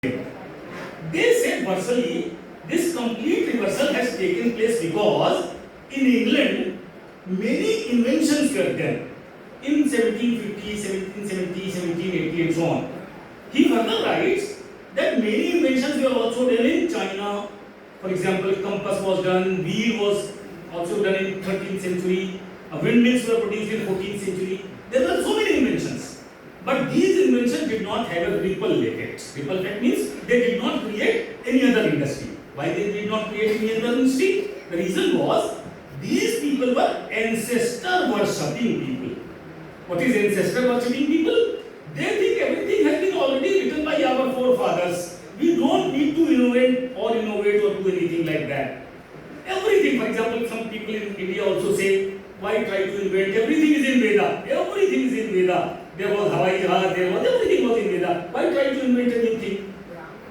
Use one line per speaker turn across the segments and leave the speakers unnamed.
They said virtually this complete reversal has taken place because in England many inventions were done in 1750, 1770, 1780 and so on. He further writes that many inventions were also done in China. For example, compass was done, wheel was also done in 13th century, windmills were produced in 14th century. There were so many inventions. But these inventions did not have a ripple effect. Ripple effect means they did not create any other industry. Why they did not create any other industry? The reason was these people were ancestor worshipping people. What is ancestor worshipping people? They think everything has been already written by our forefathers. We don't need to innovate or do anything like that. Everything, for example, some people in India also say, why try to invent? Everything is in Veda. Everything is in Veda. There was Hawaii Jahaz, there was everything was in Veda. Why try to invent anything?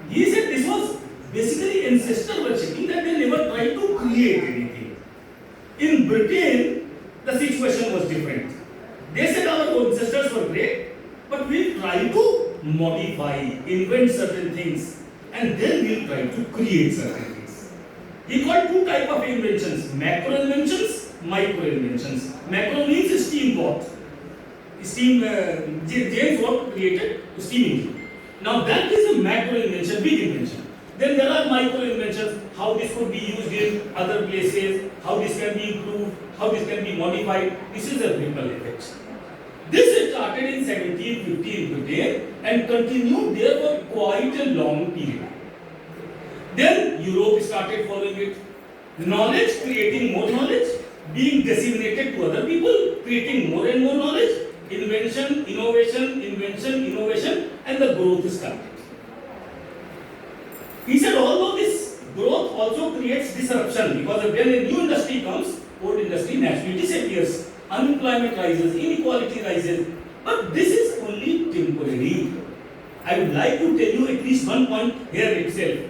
He said this was basically ancestor worshipping, that they never tried to create anything. In Britain, the situation was different. They said our ancestors were great, but we try to modify, invent certain things, and then we try to create certain things. He called two types of inventions: macro inventions, micro inventions. Macro means steamboat. James Watt created steam engine. Now that is a macro invention, big invention. Then there are micro inventions, how this could be used in other places, how this can be improved, how this can be modified. This is a ripple effect. This started in 1750 in Britain and continued there for quite a long period. Then Europe started following it. Knowledge, creating more knowledge, being disseminated to other people, creating more and more knowledge. Invention, innovation, and the growth started. He said although this growth also creates disruption, because when a new industry comes, old industry naturally disappears, unemployment rises, inequality rises, but this is only temporary. I would like to tell you at least one point here itself.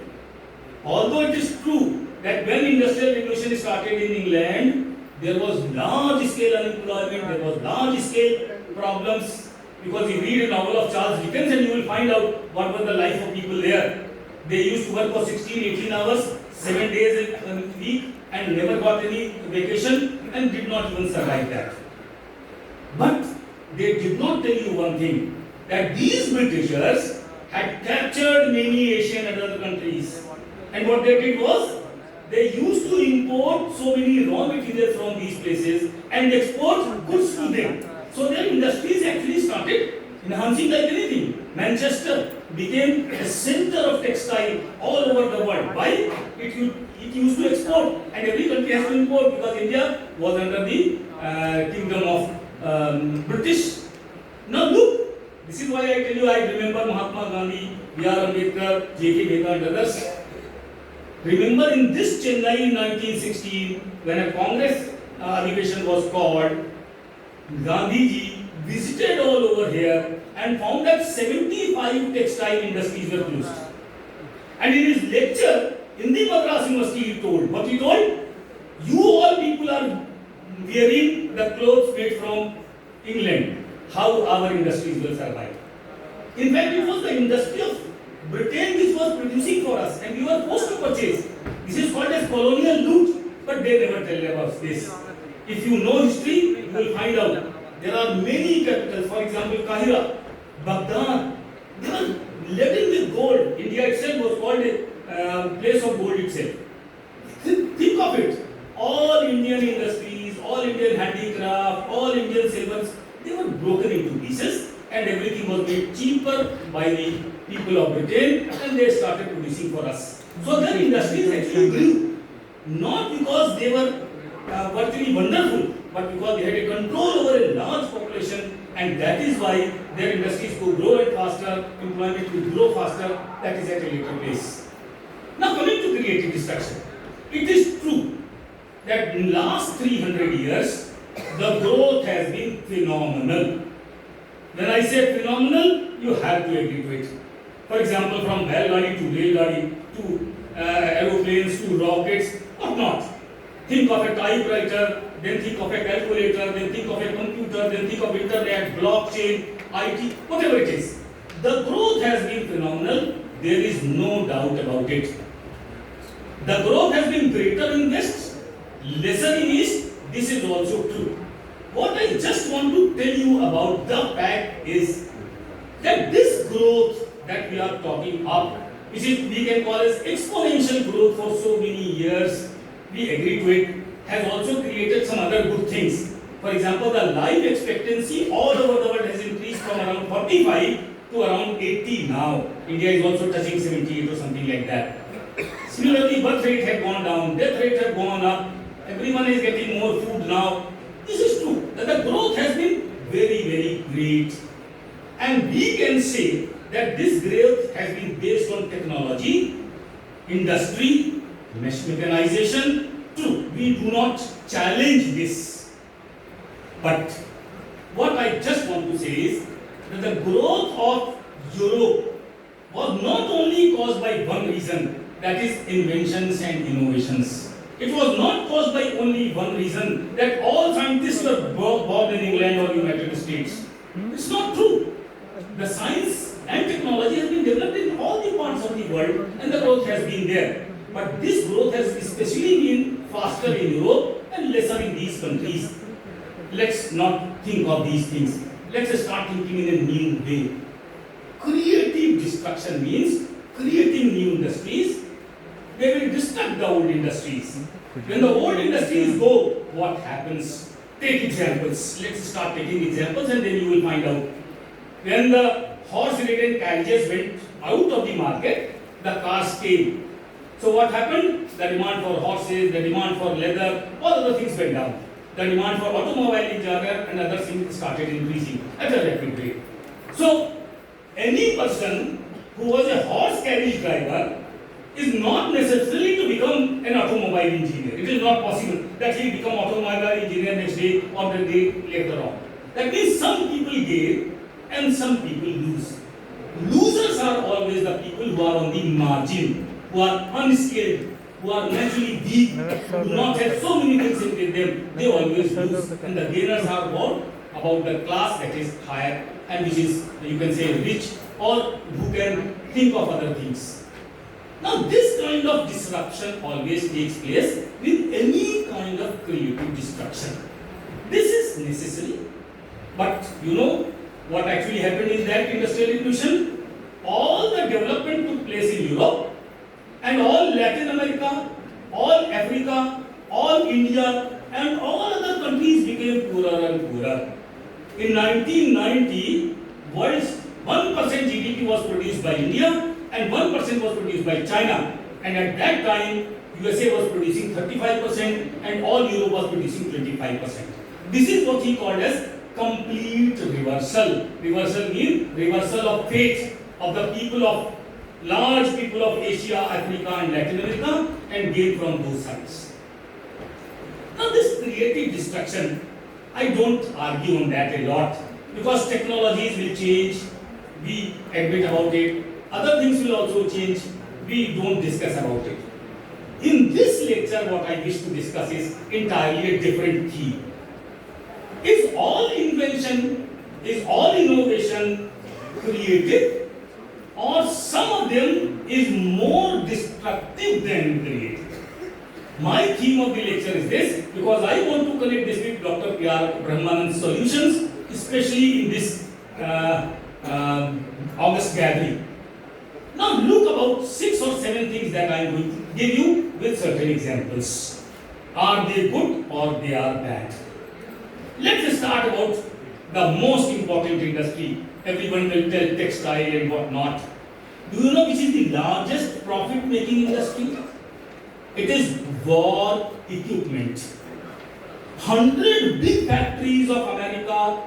Although it is true that when industrial revolution started in England, there was large scale unemployment, there was large scale problems, because you read a novel of Charles Dickens and you will find out what was the life of people there. They used to work for 16, 18 hours, 7 days a week and never got any vacation and did not even survive that. But they did not tell you one thing, that these Britishers had captured many Asian and other countries. And what they did was, they used to import so many raw materials from these places and export goods to them. So their industries actually started enhancing like anything. Manchester became a center of textile all over the world. Why? It used to export, and every country has to import, because India was under the kingdom of British. Now look, this is why I tell you, I remember Mahatma Gandhi, B.R. Ambedkar, J.K. Mehta and others. Remember in this Chennai in 1916, when a Congress अधिवेशन was called, Gandhiji visited all over here and found that 75 textile industries were closed. And in his lecture in the Madras University, he told, what he told? You all people are wearing the clothes made from England. How our industries will survive? In fact, it was the industry of Britain which was producing for us, and we were forced to purchase. This is called as colonial loot, but they never tell about this. If you know history, you will find out. There are many capitals, for example, Kahira, Baghdad. They were laden with gold. India itself was called a place of gold itself. Think of it. All Indian industries, all Indian handicraft, all Indian silvers, they were broken into pieces, and everything was made cheaper by the people of Britain, and they started producing for us. So their industries actually grew, not because they were virtually wonderful, but because they had a control over a large population, and that is why their industries could grow it faster, employment could grow faster. That is at a later place. Now coming to creative destruction, it is true that in last 300 years, the growth has been phenomenal. When I say phenomenal, you have to agree to it. For example, from बैलगाड़ी to रेलगाड़ी to aeroplanes to rockets, what not? Think of a typewriter, then think of a calculator, then think of a computer, then think of internet, blockchain, IT, whatever it is. The growth has been phenomenal, There is no doubt about it. The growth has been greater in West, lesser in East. This is also true. What I just want to tell you about the fact is that this growth that we are talking of, which is we can call as exponential growth for so many years, we agree to it, has also created some other good things. For example, the life expectancy all over the world has increased from around 45 to around 80 now. India is also touching 78 or something like that. Similarly, birth rate had gone down, death rate had gone up, everyone is getting more food now. This is true, that the growth has been very, very great. And we can say that this growth has been based on technology, industry, mechanization. True, we do not challenge this. But what I just want to say is that the growth of Europe was not only caused by one reason, that is inventions and innovations. It was not caused by only one reason, that all scientists were born in England or United States. It's not true. The science and technology has been developed in all the parts of the world and the growth has been there. But this growth has especially been faster in Europe and lesser in these countries. Let's not think of these things. Let's start thinking in a new way. Creative destruction means creating new industries. They will destruct the old industries. When the old industries go, what happens? Take examples. Let's start taking examples and then you will find out. When the horse-ridden carriages went out of the market, the cars came. So what happened? The demand for horses, the demand for leather, all other things went down. The demand for automobile in Jagar and other things started increasing at a rapid rate. So any person who was a horse carriage driver is not necessarily to become an automobile engineer. It is not possible that he become automobile engineer next day or the day later on. That means some people gain and some people lose. Losers are always the people who are on the margin, who are unskilled, who are naturally weak, who do not have so many things in them. They always lose. And the gainers are what? About the class that is higher and which is, you can say, rich or who can think of other things. Now, this kind of disruption always takes place with any kind of creative destruction. This is necessary. But you know what actually happened in that industrial revolution? All the development took place in Europe and all Latin America, all Africa, all India and all other countries became poorer and poorer. In 1990, world's 1% GDP was produced by India and 1% was produced by China. And at that time, USA was producing 35% and all Europe was producing 25%. This is what he called as complete reversal. Reversal means reversal of fate of the people of large people of Asia, Africa and Latin America and gain from those sides. Now this creative destruction, I don't argue on that a lot because technologies will change, we admit about it, other things will also change, we don't discuss about it. In this lecture what I wish to discuss is entirely a different theme. Is all invention, is all innovation creative or some of them is more destructive than creative? My theme of the lecture is this because I want to connect this with Dr. Brahmananda's solutions, especially in this August gathering. Now look about 6 or 7 things that I am going to give you with certain examples. Are they good or they are bad? Let's start about the most important industry. Everyone will tell textile and whatnot. Do you know which is the largest profit-making industry? It is war equipment. 100 big factories of America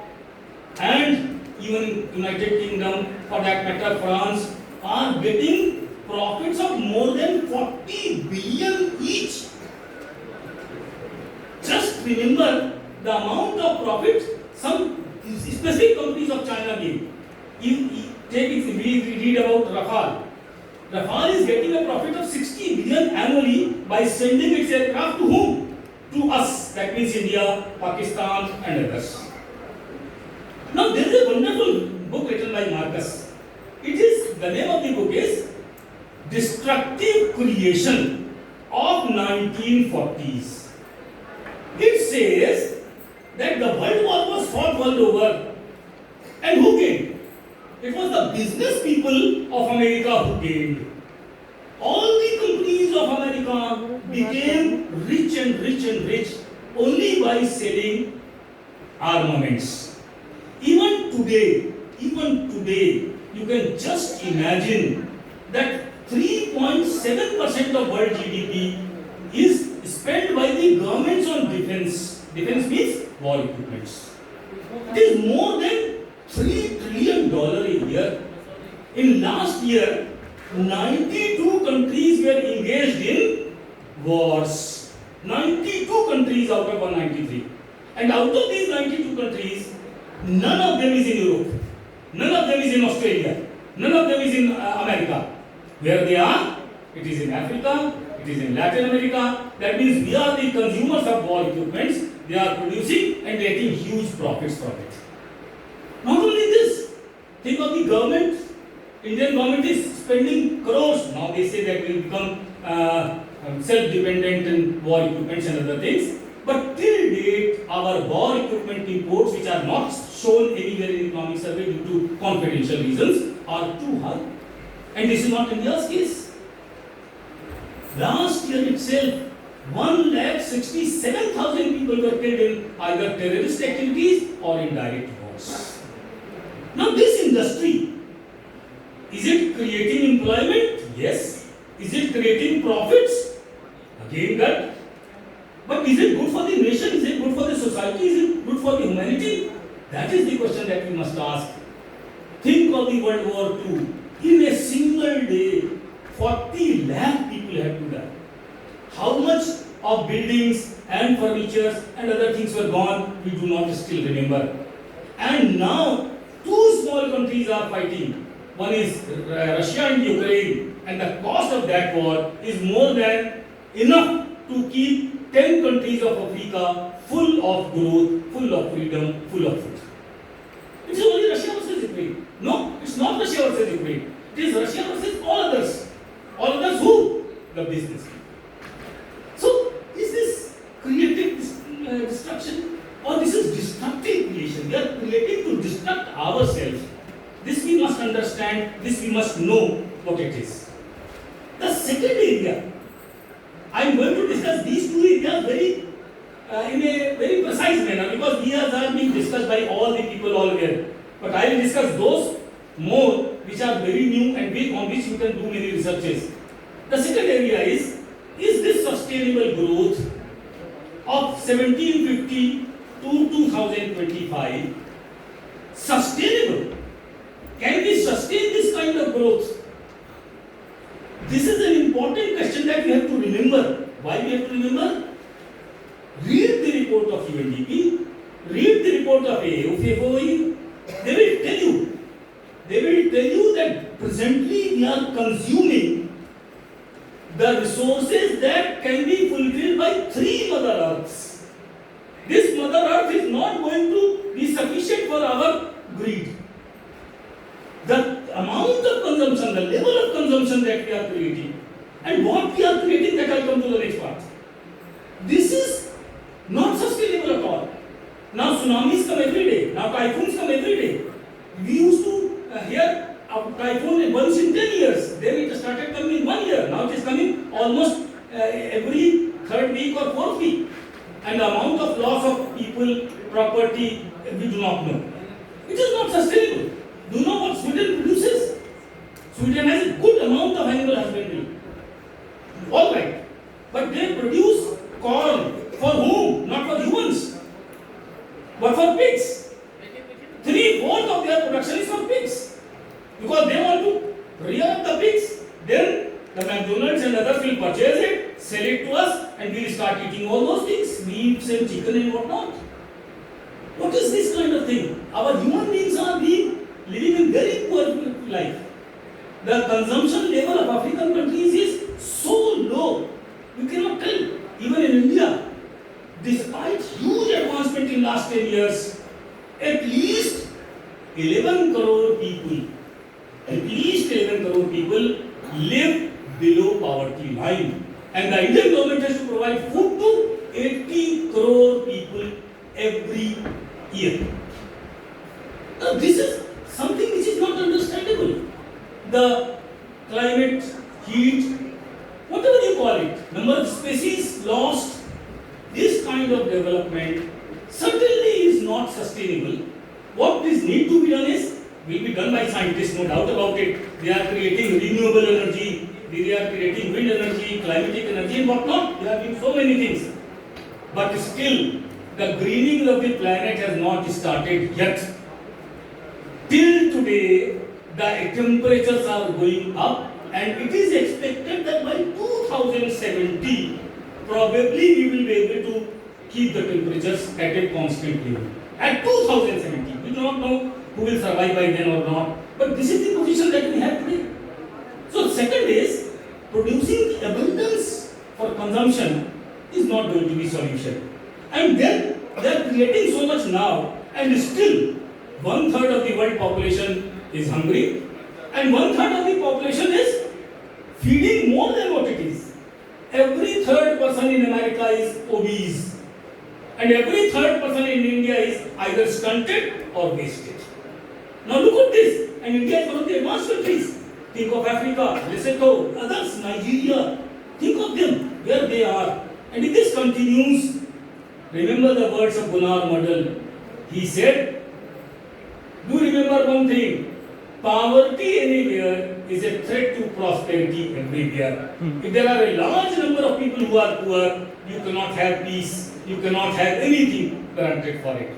and even United Kingdom, for that matter France, are getting profits of more than 40 billion each. Just remember the amount of profit some specific companies of China give. We read about Rafale. Rafale is getting a profit of 60 billion annually by sending its aircraft to whom? To us. That means India, Pakistan and others. Now there is a wonderful book written by Marcus. The name of the book is destructive creation of 1940s. It says that the World War was fought world over, and who gained? It was the business people of America who gained. All the companies of America became rich and rich and rich only by selling armaments. Even today, you can just imagine that 3.7% of world GDP is spent by the governments on defense. Defense means war equipments. It is more than $3 trillion a year. In last year, 92 countries were engaged in wars. 92 countries out of 193. And out of these 92 countries, none of them is in Europe. None of them is in Australia. None of them is in America. Where they are? It is in Africa, it is in Latin America. That means we are the consumers of war equipments. They are producing and getting huge profits from it. Not only this, think of the government. Indian government is spending crores. Now they say that we will become self-dependent in war equipments and other things. But till date, our war equipment imports, which are not shown anywhere in economic survey due to confidential reasons, are too high. And this is not India's case. Last year itself, 167,000 people were killed in either terrorist activities or in direct wars. Now this industry, is it creating employment? Yes. Is it creating profits? Again that. But is it good for the nation? Is it good for the society? Is it good for the humanity? That is the question that we must ask. Think of the World War II. In a single day, 40 lakh people had to die. How much of buildings and furniture and other things were gone, we do not still remember. And now, two small countries are fighting. One is Russia and Ukraine, and the cost of that war is more than enough to keep 10 countries of Africa full of growth, full of freedom, full of food. It's only Russia versus Ukraine. No, it's not Russia versus Ukraine. It is Russia versus all others. All others who? The business people. So, is this creative destruction or this is destructive creation? We are creating to destruct ourselves. This we must understand, this we must know what it is. The second area, I am going to discuss these two areas in a very precise manner because these are being discussed by all the people all here. But I will discuss those more which are very new and on which you can do many researches. The second area is this sustainable growth of 1750 to 2025 sustainable? Can we sustain this kind of growth? This is an important question that we have to remember. Why we have to remember? Read the report of UNDP, read the report of AFOE. They will tell you that presently we are consuming the resources that can be fulfilled by 3 Mother Earths. This Mother Earth is not going to be sufficient for our greed. The amount of consumption, the level of consumption that we are creating, and what we are creating, that I'll come to the next part. This is not sustainable at all. Now tsunamis come every day. Now typhoons come every day. We used to hear a typhoon once in 10 years. Then it started coming in 1 year. Now it is coming almost every 3rd week or 4th week. And the amount of loss of people, property, we do not know. It is not sustainable. Do you know what Sweden produces? Sweden has a good amount of animal husbandry. All right. But they produce corn. For whom? Not for humans. But for pigs. 3/4 of their production is for pigs. Because they want to rear up the pigs. Then the McDonald's and others will purchase it, sell it to us, and we will start eating all those things, meats and chicken and whatnot. What is this kind of thing? Our human beings are living in very poor life. The consumption level of African countries is so low. You cannot tell. Even in India, despite huge advancement in last 10 years, at least 11 crore people live below poverty line. And the Indian government has to provide food to 80 crore people every year. Now, this is something which is not understandable. The climate, heat, whatever you call it, number of species lost, this kind of development certainly is not sustainable. What is need to be done will be done by scientists, no doubt about it. They are creating renewable energy, they are creating wind energy, climatic energy and whatnot. They are doing so many things. But still, the greening of the planet has not started yet. Till today, the temperatures are going up and it is expected that by 2070, probably we will be able to keep the temperatures at a constant level. At 2070, we do not know who will survive by then or not, but this is the position that we have today. So second is, producing abundance for consumption is not going to be solution. And then they are creating so much now, and still 1/3 of the world population is hungry, and 1/3 of the population is feeding more than what it is. Every third person in America is obese, and every third person in India is either stunted or wasted. Now look at this, and India is one of the advanced countries. Think of Africa, Lesotho, others, Nigeria. Think of them, where they are. And if this continues, remember the words of Gunnar Model. He said, do remember one thing, poverty anywhere is a threat to prosperity everywhere. If there are a large number of people who are poor, you cannot have peace, you cannot have anything granted for it.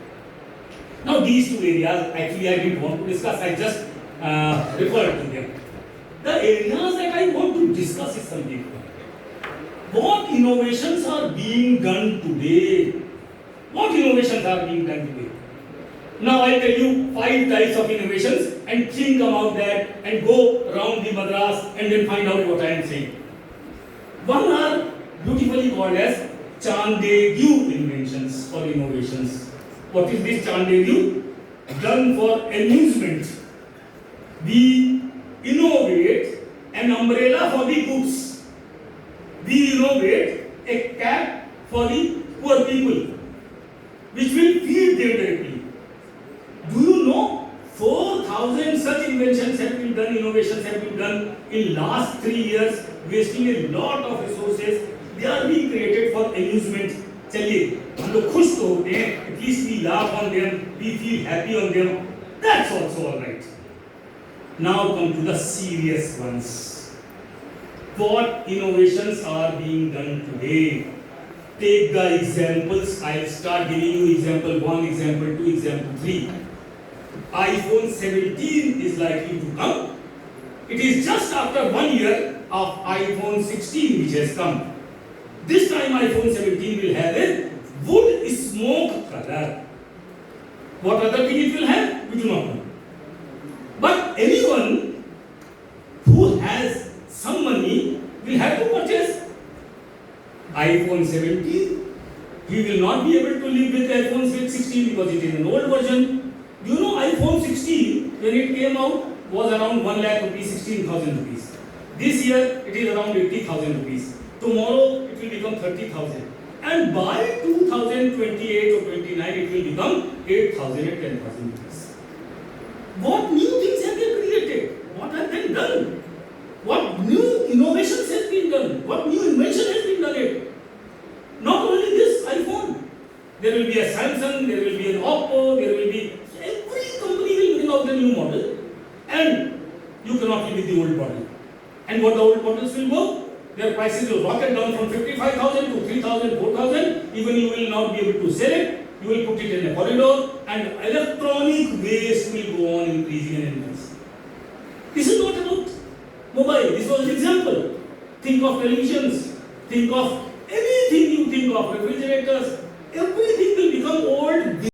Now these two areas, actually I didn't want to discuss, I just referred to them. The areas that I want to discuss is something. What innovations are being done today? What innovations are being done today? Now I'll tell you 5 types of innovations and think about that and go around the Madras and then find out what I am saying. One are beautifully called as Chandegyu inventions or innovations. What is this Chandegyu? Done for amusement. We innovate an umbrella for the goods. We innovate a cap for the poor people, which will feed them directly. Do you know 4,000 such inventions have been done, innovations have been done in last 3 years, wasting a lot of resources. They are being created for amusement. चलिए हम लोग खुश तो होते हैं, at least we laugh on them, we feel happy on them. That's also all right. Now come to the serious ones. What innovations are being done today? Take the examples. I'll start giving you example 1, example 2, example 3. iPhone 17 is likely to come. It is just after 1 year of iPhone 16 which has come. This time iPhone 17 will have a wood smoke color. What other thing it will have? We do not know. But anyone who has some money will have to purchase iPhone 17. He will not be able to live with iPhone 16 because it is an old version. You know iPhone 16 when it came out was around 1 lakh rupees, 16,000 rupees. This year it is around 80,000 rupees. Tomorrow it will become 30,000. And by 2028 or 29 it will become 8,000 and 10,000 rupees. What new things have they created? What have they done? What new innovations has been done? What new invention has been done? Not only this iPhone. There will be a Samsung, there will be an Oppo, there will be... Every company will bring out the new model. And you cannot live with the old model. And what the old models will go? Their prices will rocket down from 55,000 to 3,000, 4,000. Even you will not be able to sell it. You will put it in a corridor and electronic waste will go on increasing and increasing. This is not about mobile. This was an example. Think of televisions. Think of anything you think of. Refrigerators. Everything will become old.